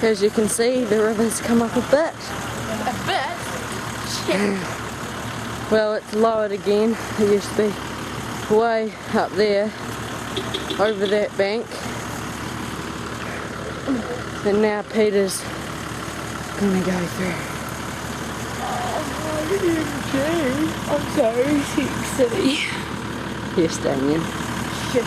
As you can see, the river's come up a bit. A bit? Shit. Well, it's lowered again. It used to be way up there, over that bank. And now Peter's gonna go through. Oh, I'm sorry, City. Yes, Damien. Shit.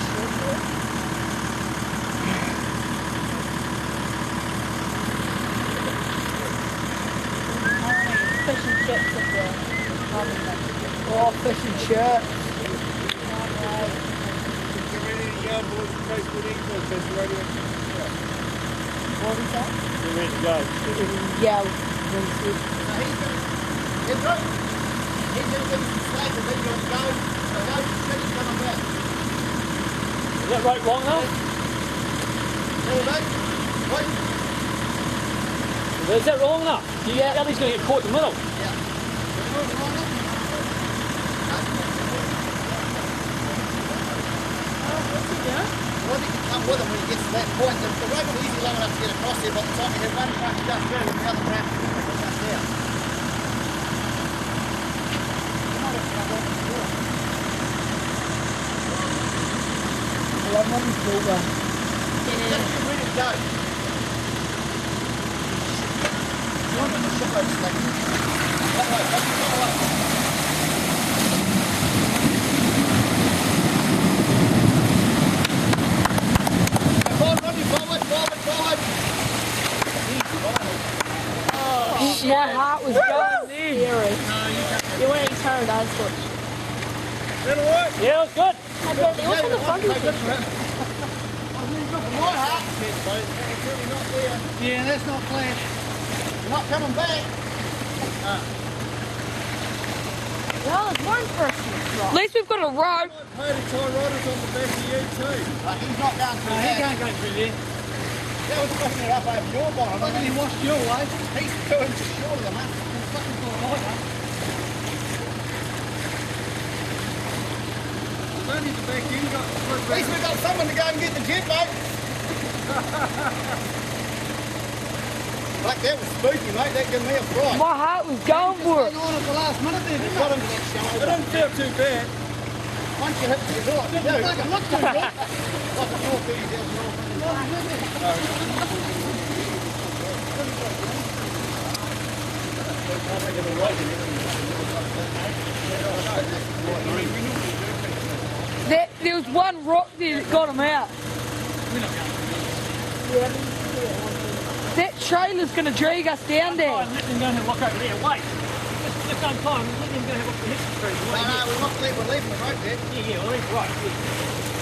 Fish and chips up there. Oh, fish and chips. What is that? You're ready to go. Yeah. He's going to give some slack and then you'll go. So go, he's coming back. Is that rope long enough? All right. Wait. Is that long enough? Yeah. Ellie's going to get caught in the middle. Yeah. Long enough? Well, you can come with him when he gets to that point. The rope will be easy long enough to get across there. By the time you have one crack just through and the other crack just down. I'm ready to go. Just get ready to go. You want the ship rope slack. That way, that way. My heart was going scary. You went and turned, I thought. That'll work. Yeah, it was good. I bet they went on the front of it. My heart. Yeah, that's not planned. You're not coming back. Well, it's one person. At least we've got a rope. Cody tie riders on the back of you too. He's not down through there. He can't go through there. That was pushing it up over your bottom. I mean, he washed your way. He's 2 inches short of them, mate. He's fucking got a lighter. Only the back end got at least we've got someone to go and get the jet, mate. Like, that was spooky, mate. That gave me a fright. My heart was going for it. On at the last minute there, didn't it? It didn't feel too bad. Once you hit the door, it doesn't look too good. Like a 430. There was one rock there that got him out. That trailer's going to drag us down there. Let them go and have a look over there. Wait. Just don't time. Let them go and have a look at the history. No, we're leaving the rope there. Yeah, well, that's right. Yeah.